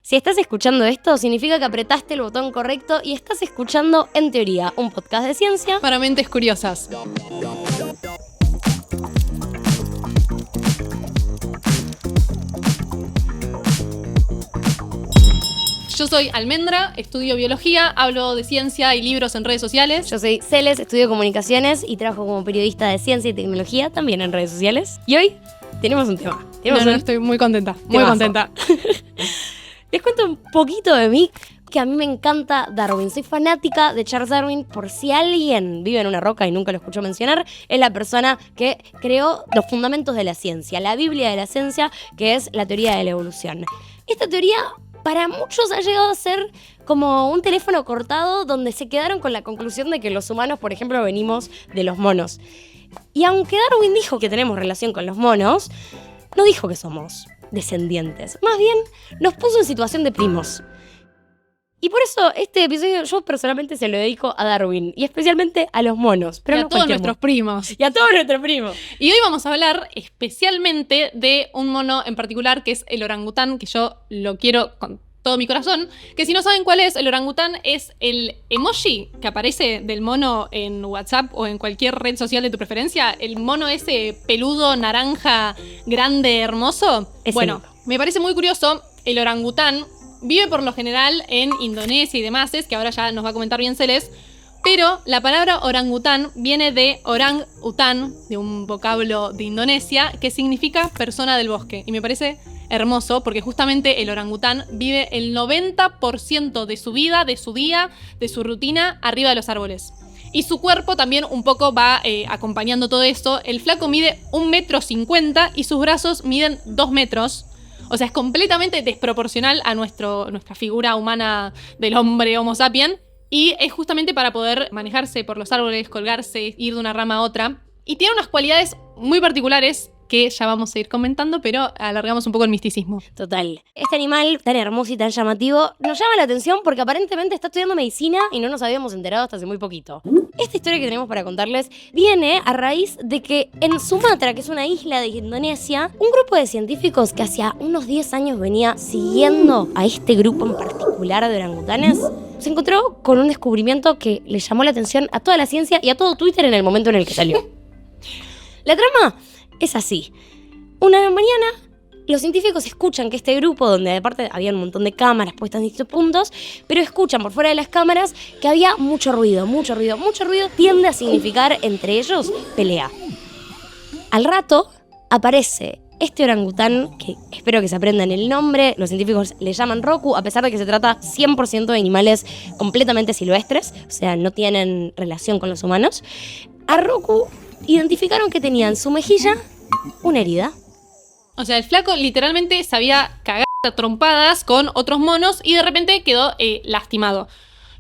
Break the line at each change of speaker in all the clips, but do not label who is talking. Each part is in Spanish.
Si estás escuchando esto, significa que apretaste el botón correcto y estás escuchando En Teoría, un podcast de ciencia
para mentes curiosas. Yo soy Almendra, estudio biología, hablo de ciencia y libros en redes sociales.
Yo soy Celes, estudio comunicaciones y trabajo como periodista de ciencia y tecnología, también en redes sociales. Y hoy tenemos un tema.
Estoy muy contenta, muy contenta.
Les cuento un poquito de mí, que a mí me encanta Darwin. Soy fanática de Charles Darwin. Por si alguien vive en una roca y nunca lo escuchó mencionar, es la persona que creó los fundamentos de la ciencia, la Biblia de la ciencia, que es la teoría de la evolución. Esta teoría para muchos ha llegado a ser como un teléfono cortado donde se quedaron con la conclusión de que los humanos, por ejemplo, venimos de los monos. Y aunque Darwin dijo que tenemos relación con los monos, no dijo que somos descendientes. Más bien, nos puso en situación de primos. Y por eso este episodio yo personalmente se lo dedico a Darwin y especialmente a los monos. Pero
y a
no
todos nuestros primos.
Y a todos nuestros primos.
Y hoy vamos a hablar especialmente de un mono en particular que es el orangután, que yo lo quiero con todo mi corazón. Que si no saben cuál es, el orangután es el emoji que aparece del mono en WhatsApp o en cualquier red social de tu preferencia. El mono ese peludo, naranja, grande, hermoso. Bueno, me parece muy curioso. El orangután vive por lo general en Indonesia y demás, que ahora ya nos va a comentar bien Celes, pero la palabra orangután viene de orang után, de un vocablo de Indonesia, que significa persona del bosque. Y me parece hermoso porque justamente el orangután vive el 90% de su vida, de su día, de su rutina arriba de los árboles. Y su cuerpo también un poco va acompañando todo esto. El flaco mide 1,50 m y sus brazos miden 2 metros. O sea, es completamente desproporcional a nuestra figura humana del hombre Homo sapiens. Y es justamente para poder manejarse por los árboles, colgarse, ir de una rama a otra. Y tiene unas cualidades muy particulares que ya vamos a ir comentando, pero alargamos un poco el misticismo.
Total. Este animal tan hermoso y tan llamativo nos llama la atención porque aparentemente está estudiando medicina y no nos habíamos enterado hasta hace muy poquito. Esta historia que tenemos para contarles viene a raíz de que en Sumatra, que es una isla de Indonesia, un grupo de científicos que hacía unos 10 años venía siguiendo a este grupo en particular de orangutanes, se encontró con un descubrimiento que le llamó la atención a toda la ciencia y a todo Twitter en el momento en el que salió. La trama es así. Una mañana, los científicos escuchan que este grupo, donde aparte había un montón de cámaras puestas en distintos puntos, pero escuchan por fuera de las cámaras que había mucho ruido. Mucho ruido tiende a significar entre ellos pelea. Al rato aparece este orangután, que espero que se aprendan el nombre, los científicos le llaman Roku, a pesar de que se trata 100% de animales completamente silvestres, o sea, no tienen relación con los humanos. A Roku identificaron que tenía en su mejilla una herida.
O sea, el flaco literalmente se había cagado a trompadas con otros monos y de repente quedó lastimado.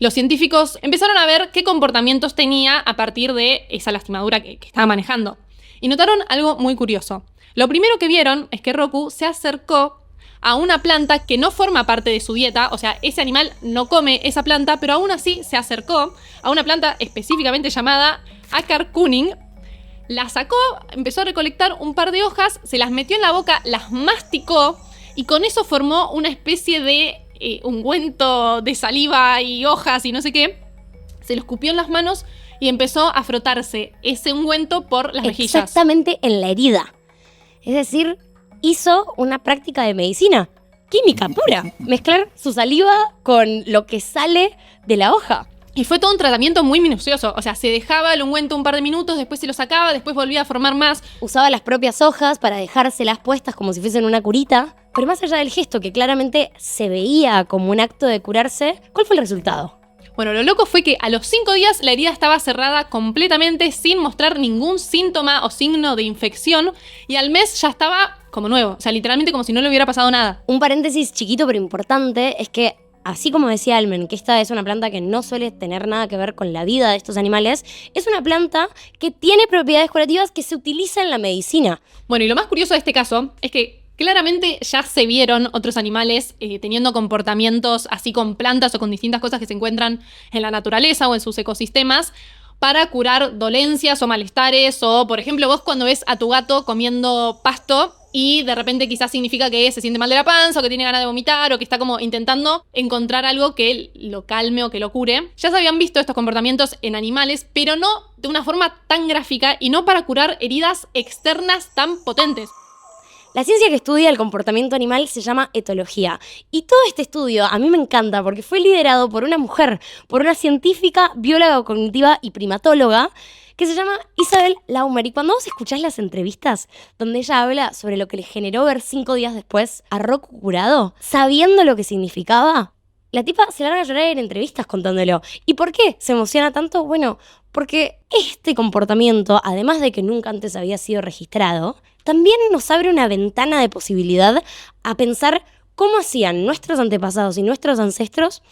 Los científicos empezaron a ver qué comportamientos tenía a partir de esa lastimadura que estaba manejando. Y notaron algo muy curioso. Lo primero que vieron es que Roku se acercó a una planta que no forma parte de su dieta, o sea, ese animal no come esa planta, pero aún así se acercó a una planta específicamente llamada Acar Kuning. La sacó, empezó a recolectar un par de hojas, se las metió en la boca, las masticó y con eso formó una especie de ungüento de saliva y hojas y no sé qué. Se lo escupió en las manos y empezó a frotarse ese ungüento por las mejillas.
Exactamente en la herida. Es decir, hizo una práctica de medicina química pura. Mezclar su saliva con lo que sale de la hoja.
Y fue todo un tratamiento muy minucioso. O sea, se dejaba el ungüento un par de minutos, después se lo sacaba, después volvía a formar más.
Usaba las propias hojas para dejárselas puestas como si fuesen una curita. Pero más allá del gesto, que claramente se veía como un acto de curarse, ¿cuál fue el resultado?
Bueno, lo loco fue que a los 5 días la herida estaba cerrada completamente sin mostrar ningún síntoma o signo de infección y al mes ya estaba como nuevo. O sea, literalmente como si no le hubiera pasado nada.
Un paréntesis chiquito pero importante es que, así como decía Almen, que esta es una planta que no suele tener nada que ver con la vida de estos animales, es una planta que tiene propiedades curativas que se utiliza en la medicina.
Bueno, y lo más curioso de este caso es que claramente ya se vieron otros animales teniendo comportamientos así con plantas o con distintas cosas que se encuentran en la naturaleza o en sus ecosistemas para curar dolencias o malestares. O, por ejemplo, vos cuando ves a tu gato comiendo pasto, y de repente quizás significa que se siente mal de la panza o que tiene ganas de vomitar o que está como intentando encontrar algo que lo calme o que lo cure. Ya se habían visto estos comportamientos en animales, pero no de una forma tan gráfica y no para curar heridas externas tan potentes.
La ciencia que estudia el comportamiento animal se llama etología. Y todo este estudio a mí me encanta porque fue liderado por una mujer, por una científica, bióloga cognitiva y primatóloga que se llama Isabel Laumer. Y cuando vos escuchás las entrevistas donde ella habla sobre lo que le generó ver 5 días después a Roku curado, sabiendo lo que significaba, la tipa se larga a llorar en entrevistas contándolo. ¿Y por qué se emociona tanto? Bueno, porque este comportamiento, además de que nunca antes había sido registrado, también nos abre una ventana de posibilidad a pensar cómo hacían nuestros antepasados y nuestros ancestros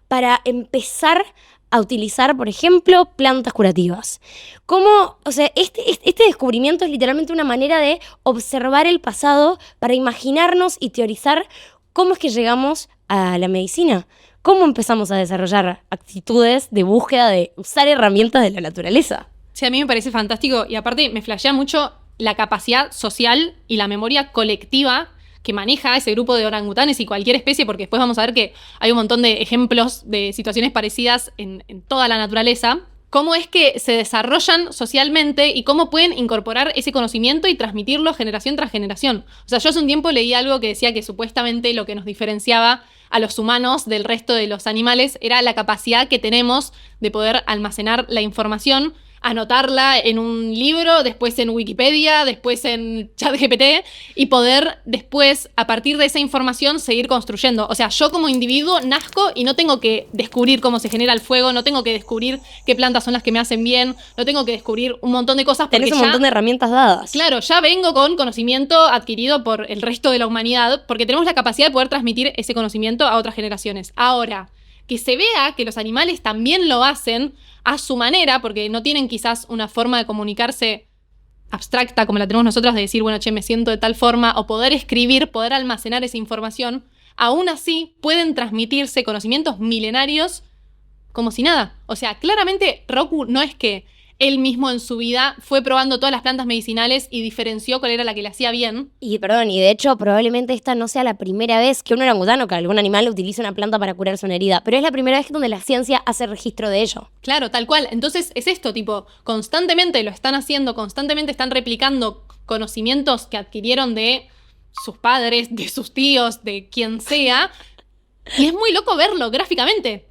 para empezar a utilizar, por ejemplo, plantas curativas. Cómo, o sea, este descubrimiento es literalmente una manera de observar el pasado para imaginarnos y teorizar cómo es que llegamos a la medicina. ¿Cómo empezamos a desarrollar actitudes de búsqueda de usar herramientas de la naturaleza?
Sí, a mí me parece fantástico y aparte me flashea mucho la capacidad social y la memoria colectiva que maneja ese grupo de orangutanes y cualquier especie, porque después vamos a ver que hay un montón de ejemplos de situaciones parecidas en toda la naturaleza. Cómo es que se desarrollan socialmente y cómo pueden incorporar ese conocimiento y transmitirlo generación tras generación. O sea, yo hace un tiempo leí algo que decía que supuestamente lo que nos diferenciaba a los humanos del resto de los animales era la capacidad que tenemos de poder almacenar la información, anotarla en un libro, después en Wikipedia, después en ChatGPT y poder después, a partir de esa información, seguir construyendo. O sea, yo como individuo nazco y no tengo que descubrir cómo se genera el fuego, no tengo que descubrir qué plantas son las que me hacen bien, no tengo que descubrir un montón de cosas.
Tenés un montón de herramientas dadas.
Claro, ya vengo con conocimiento adquirido por el resto de la humanidad porque tenemos la capacidad de poder transmitir ese conocimiento a otras generaciones. Ahora, que se vea que los animales también lo hacen a su manera, porque no tienen quizás una forma de comunicarse abstracta como la tenemos nosotros, de decir, bueno, che, me siento de tal forma, o poder escribir, poder almacenar esa información, aún así pueden transmitirse conocimientos milenarios como si nada. O sea, claramente Roku no es que él mismo en su vida fue probando todas las plantas medicinales y diferenció cuál era la que le hacía bien.
Y de hecho probablemente esta no sea la primera vez que un orangután o que algún animal utiliza una planta para curarse una herida, pero es la primera vez donde la ciencia hace registro de ello.
Claro, tal cual. Entonces es esto, tipo, constantemente lo están haciendo, constantemente están replicando conocimientos que adquirieron de sus padres, de sus tíos, de quien sea, y es muy loco verlo gráficamente.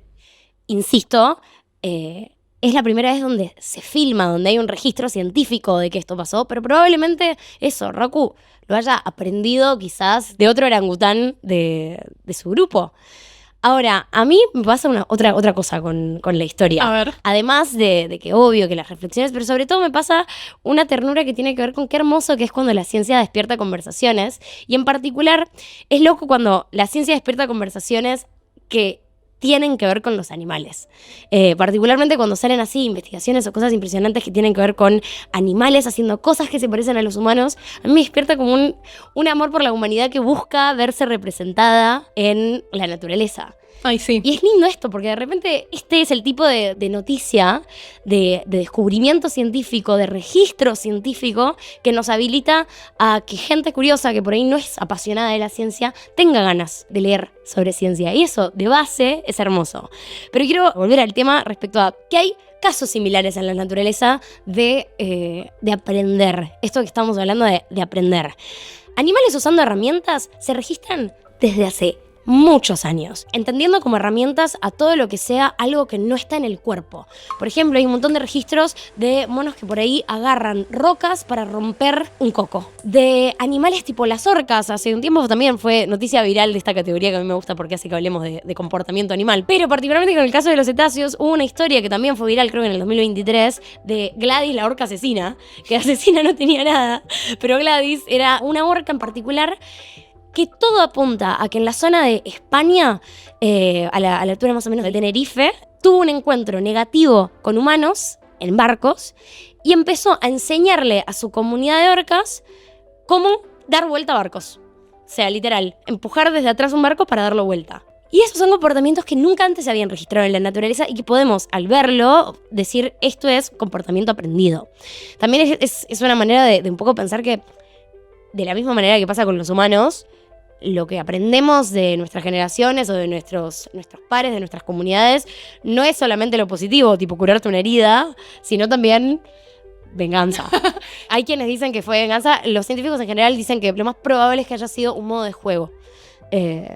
Insisto, es la primera vez donde se filma, donde hay un registro científico de que esto pasó, pero probablemente eso, Roku lo haya aprendido quizás de otro orangután de su grupo. Ahora, a mí me pasa otra cosa con la historia.
A ver.
Además de que obvio que las reflexiones, pero sobre todo me pasa una ternura que tiene que ver con qué hermoso que es cuando la ciencia despierta conversaciones. Y en particular, es loco cuando la ciencia despierta conversaciones que tienen que ver con los animales. Particularmente cuando salen así investigaciones o cosas impresionantes que tienen que ver con animales haciendo cosas que se parecen a los humanos, a mí me despierta como un amor por la humanidad que busca verse representada en la naturaleza.
Ay, sí.
Y es lindo esto, porque de repente este es el tipo de noticia, de descubrimiento científico, de registro científico que nos habilita a que gente curiosa que por ahí no es apasionada de la ciencia tenga ganas de leer sobre ciencia. Y eso, de base, es hermoso. Pero quiero volver al tema respecto a que hay casos similares en la naturaleza de aprender. Esto que estamos hablando de aprender. Animales usando herramientas se registran desde hace muchos años, entendiendo como herramientas a todo lo que sea algo que no está en el cuerpo. Por ejemplo, hay un montón de registros de monos que por ahí agarran rocas para romper un coco. De animales tipo las orcas, hace un tiempo también fue noticia viral de esta categoría que a mí me gusta porque hace que hablemos de comportamiento animal. Pero particularmente con el caso de los cetáceos, hubo una historia que también fue viral, creo que en el 2023, de Gladys, la orca asesina, que asesina no tenía nada, pero Gladys era una orca en particular que todo apunta a que en la zona de España, a la altura más o menos de Tenerife, tuvo un encuentro negativo con humanos en barcos y empezó a enseñarle a su comunidad de orcas cómo dar vuelta a barcos. O sea, literal, empujar desde atrás un barco para darlo vuelta. Y esos son comportamientos que nunca antes se habían registrado en la naturaleza y que podemos, al verlo, decir esto es comportamiento aprendido. También es una manera de un poco pensar que de la misma manera que pasa con los humanos, lo que aprendemos de nuestras generaciones o de nuestros pares, de nuestras comunidades, no es solamente lo positivo, tipo curarte una herida, sino también venganza. Hay quienes dicen que fue venganza. Los científicos en general dicen que lo más probable es que haya sido un modo de juego.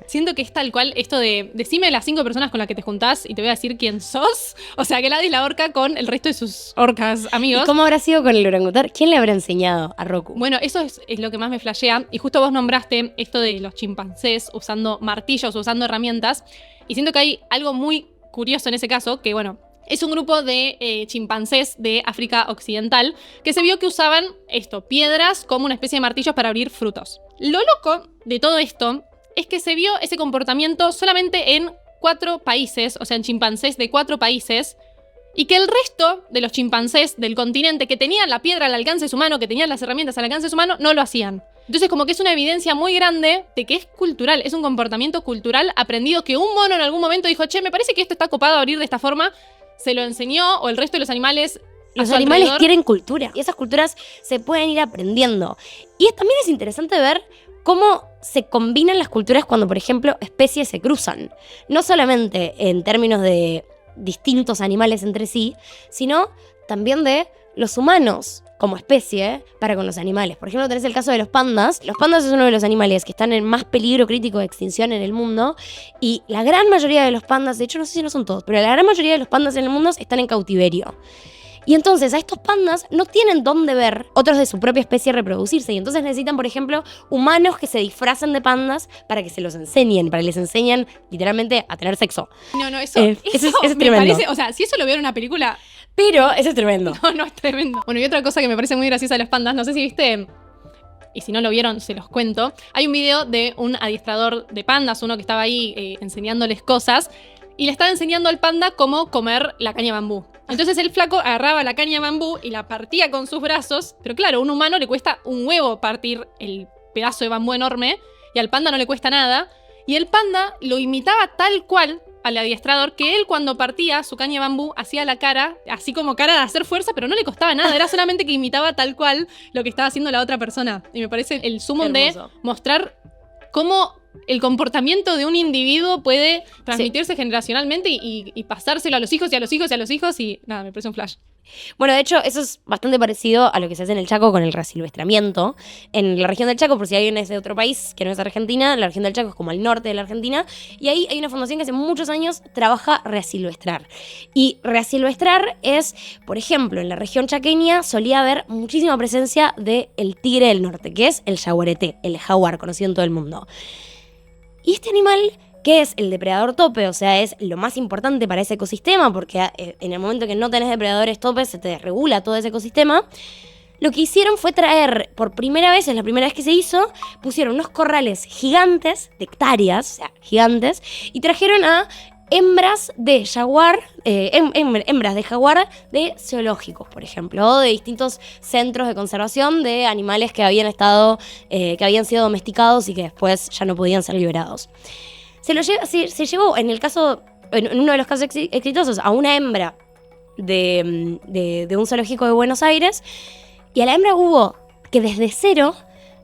Siento que es tal cual esto de decime las 5 personas con las que te juntás y te voy a decir quién sos. O sea, que Gladys la orca con el resto de sus orcas amigos.
¿Y cómo habrá sido con el orangután? ¿Quién le habrá enseñado a Roku?
Bueno, eso es lo que más me flashea. Y justo vos nombraste esto de los chimpancés usando martillos, usando herramientas. Y siento que hay algo muy curioso en ese caso, que bueno, es un grupo de chimpancés de África Occidental que se vio que usaban piedras como una especie de martillos para abrir frutos. Lo loco de todo esto es que se vio ese comportamiento solamente en 4 países, o sea, en chimpancés de 4 países, y que el resto de los chimpancés del continente que tenían la piedra al alcance de su mano, que tenían las herramientas al alcance de su mano, no lo hacían. Entonces, como que es una evidencia muy grande de que es cultural, es un comportamiento cultural aprendido que un mono en algún momento dijo, che, me parece que esto está copado a abrir de esta forma, se lo enseñó, o el resto de los animales...
Los animales tienen cultura, y esas culturas se pueden ir aprendiendo. Y también es interesante ver cómo se combinan las culturas cuando, por ejemplo, especies se cruzan. No solamente en términos de distintos animales entre sí, sino también de los humanos como especie para con los animales. Por ejemplo, tenés el caso de los pandas. Los pandas es uno de los animales que están en más peligro crítico de extinción en el mundo, y la gran mayoría de los pandas, de hecho no sé si no son todos, pero la gran mayoría de los pandas en el mundo están en cautiverio. Y entonces a estos pandas no tienen dónde ver otros de su propia especie reproducirse. Y entonces necesitan, por ejemplo, humanos que se disfracen de pandas para que se los enseñen, para que les enseñen literalmente a tener sexo.
No, eso
es
me
tremendo.
parece, o sea, si eso lo vieron en una película...
Pero eso es tremendo.
No, es tremendo. Bueno, y otra cosa que me parece muy graciosa de los pandas, no sé si viste... Y si no lo vieron, se los cuento. Hay un video de un adiestrador de pandas, uno que estaba ahí enseñándoles cosas, y le estaba enseñando al panda cómo comer la caña de bambú. Entonces el flaco agarraba la caña de bambú y la partía con sus brazos, pero claro, a un humano le cuesta un huevo partir el pedazo de bambú enorme, y al panda no le cuesta nada, y el panda lo imitaba tal cual al adiestrador, que él cuando partía su caña de bambú hacía la cara, así como cara de hacer fuerza, pero no le costaba nada, era solamente que imitaba tal cual lo que estaba haciendo la otra persona. Y me parece el sumum de mostrar cómo el comportamiento de un individuo puede transmitirse generacionalmente y pasárselo a los hijos y a los hijos y a los hijos, y nada, me parece un flash.
Bueno, de hecho, eso es bastante parecido a lo que se hace en el Chaco con el resilvestramiento. En la región del Chaco, por si alguien es de otro país que no es Argentina, la región del Chaco es como al norte de la Argentina, y ahí hay una fundación que hace muchos años trabaja resilvestrar. Y resilvestrar es, por ejemplo, en la región chaqueña solía haber muchísima presencia del tigre del norte, que es el yaguareté, el jaguar, conocido en todo el mundo. Y este animal, que es el depredador tope, o sea, es lo más importante para ese ecosistema, porque en el momento que no tenés depredadores tope, se te desregula todo ese ecosistema. Lo que hicieron fue traer, por primera vez, es la primera vez que se hizo, pusieron unos corrales gigantes, de hectáreas, o sea, gigantes, y trajeron a hembras de jaguar, hembras de jaguar de zoológicos, por ejemplo, o de distintos centros de conservación de animales que habían estado, que habían sido domesticados y que después ya no podían ser liberados. Se llevó, en uno de los casos exitosos, a una hembra de un zoológico de Buenos Aires, y a la hembra hubo que desde cero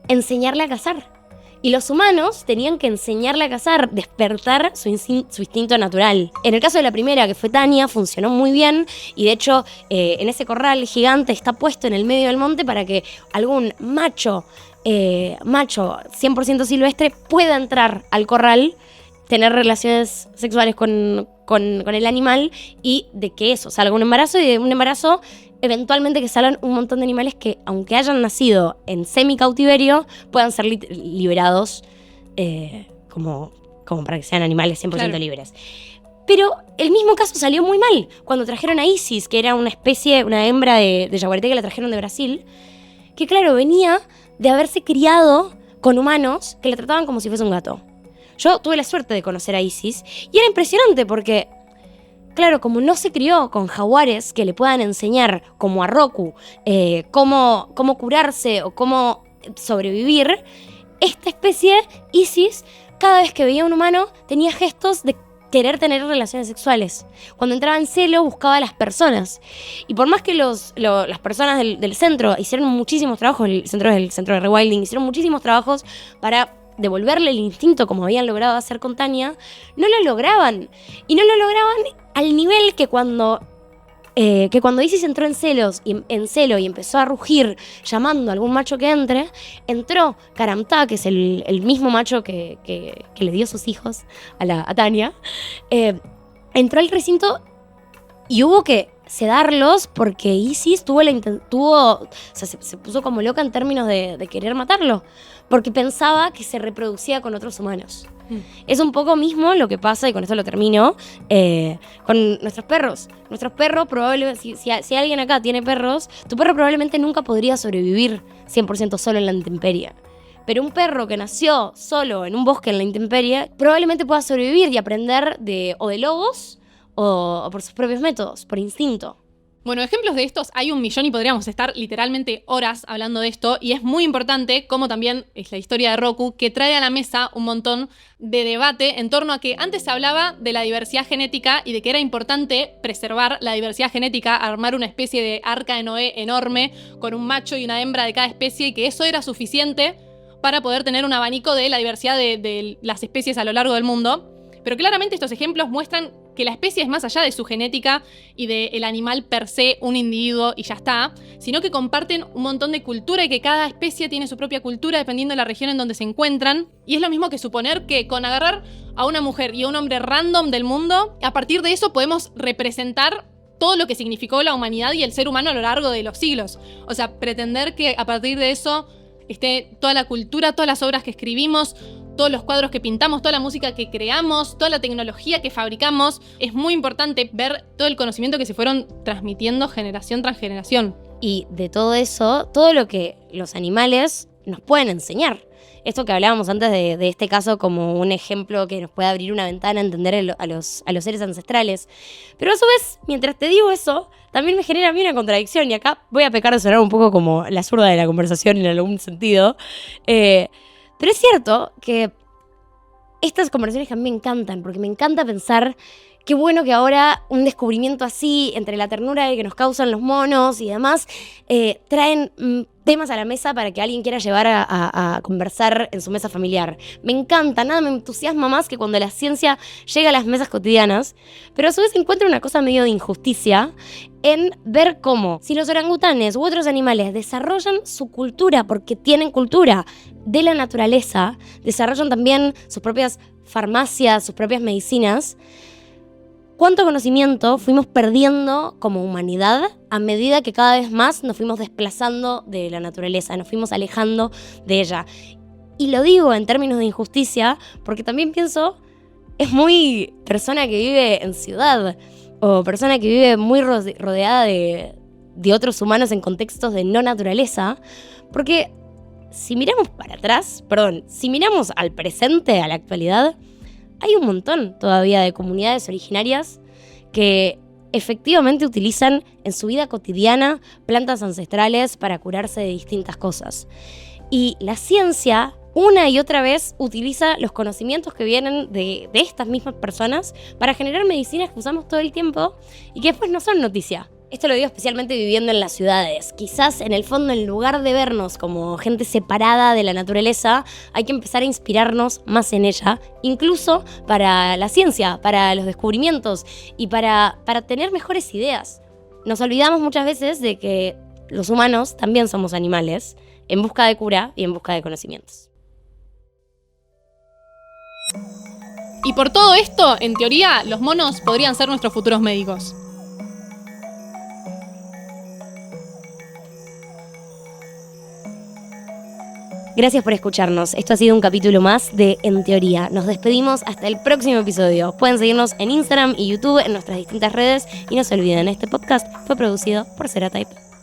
enseñarle a cazar. Y los humanos tenían que enseñarle a cazar, despertar su instinto natural. En el caso de la primera, que fue Tania, funcionó muy bien, y de hecho en ese corral gigante está puesto en el medio del monte para que algún macho 100% silvestre pueda entrar al corral, tener relaciones sexuales con el animal, y de que eso salga un embarazo, y de un embarazo eventualmente que salgan un montón de animales que, aunque hayan nacido en semi-cautiverio, puedan ser liberados como para que sean animales 100% libres. Pero el mismo caso salió muy mal cuando trajeron a Isis, que era una hembra de yaguareté que la trajeron de Brasil, que claro, venía de haberse criado con humanos que la trataban como si fuese un gato. Yo tuve la suerte de conocer a Isis y era impresionante porque, claro, como no se crió con jaguares que le puedan enseñar, como a Roku, cómo curarse o cómo sobrevivir, esta especie, Isis, cada vez que veía a un humano, tenía gestos de querer tener relaciones sexuales. Cuando entraba en celo, buscaba a las personas. Y por más que las personas del centro hicieron muchísimos trabajos, el centro de rewilding, hicieron muchísimos trabajos para devolverle el instinto como habían logrado hacer con Tania, no lo lograban. Y no lo lograban al nivel que cuando Isis entró en celo y empezó a rugir llamando a algún macho que entre, entró Karamta, que es el mismo macho que le dio sus hijos a Tania, entró al recinto y hubo que sedarlos porque Isis se puso como loca en términos de querer matarlo, porque pensaba que se reproducía con otros humanos. Es un poco mismo lo que pasa, y con esto lo termino, con nuestros perros. Nuestros perros probablemente, si alguien acá tiene perros, tu perro probablemente nunca podría sobrevivir 100% solo en la intemperie. Pero un perro que nació solo en un bosque en la intemperie probablemente pueda sobrevivir y aprender de lobos o por sus propios métodos, por instinto.
Bueno, ejemplos de estos hay un millón y podríamos estar literalmente horas hablando de esto, y es muy importante, como también es la historia de Roku, que trae a la mesa un montón de debate en torno a que antes se hablaba de la diversidad genética y de que era importante preservar la diversidad genética, armar una especie de arca de Noé enorme con un macho y una hembra de cada especie, y que eso era suficiente para poder tener un abanico de la diversidad de las especies a lo largo del mundo. Pero claramente estos ejemplos muestran que la especie es más allá de su genética y del animal per se, un individuo y ya está, sino que comparten un montón de cultura y que cada especie tiene su propia cultura dependiendo de la región en donde se encuentran. Y es lo mismo que suponer que con agarrar a una mujer y a un hombre random del mundo, a partir de eso podemos representar todo lo que significó la humanidad y el ser humano a lo largo de los siglos. O sea, pretender que a partir de eso esté toda la cultura, todas las obras que escribimos, todos los cuadros que pintamos, toda la música que creamos, toda la tecnología que fabricamos. Es muy importante ver todo el conocimiento que se fueron transmitiendo generación tras generación.
Y de todo eso, todo lo que los animales nos pueden enseñar. Esto que hablábamos antes de este caso como un ejemplo que nos puede abrir una ventana a entender a los seres ancestrales. Pero a su vez, mientras te digo eso, también me genera a mí una contradicción. Y acá voy a pecar de sonar un poco como la zurda de la conversación en algún sentido. Pero es cierto que estas conversaciones que a mí me encantan, porque me encanta pensar qué bueno que ahora un descubrimiento así, entre la ternura que nos causan los monos y demás, traen temas a la mesa para que alguien quiera llevar a conversar en su mesa familiar. Me encanta, nada me entusiasma más que cuando la ciencia llega a las mesas cotidianas, pero a su vez encuentro una cosa medio de injusticia en ver cómo, si los orangutanes u otros animales desarrollan su cultura, porque tienen cultura de la naturaleza, desarrollan también sus propias farmacias, sus propias medicinas, ¿cuánto conocimiento fuimos perdiendo como humanidad a medida que cada vez más nos fuimos desplazando de la naturaleza, nos fuimos alejando de ella? Y lo digo en términos de injusticia porque también pienso, es muy persona que vive en ciudad o persona que vive muy rodeada de otros humanos en contextos de no naturaleza, porque si miramos para atrás, si miramos al presente, a la actualidad, hay un montón todavía de comunidades originarias que efectivamente utilizan en su vida cotidiana plantas ancestrales para curarse de distintas cosas. Y la ciencia, una y otra vez, utiliza los conocimientos que vienen de estas mismas personas para generar medicinas que usamos todo el tiempo y que después no son noticia. Esto lo digo especialmente viviendo en las ciudades. Quizás en el fondo, en lugar de vernos como gente separada de la naturaleza, hay que empezar a inspirarnos más en ella, incluso para la ciencia, para los descubrimientos y para tener mejores ideas. Nos olvidamos muchas veces de que los humanos también somos animales en busca de cura y en busca de conocimientos.
Y por todo esto, en teoría, los monos podrían ser nuestros futuros médicos.
Gracias por escucharnos. Esto ha sido un capítulo más de En Teoría. Nos despedimos hasta el próximo episodio. Pueden seguirnos en Instagram y YouTube, en nuestras distintas redes. Y no se olviden, este podcast fue producido por Seratype.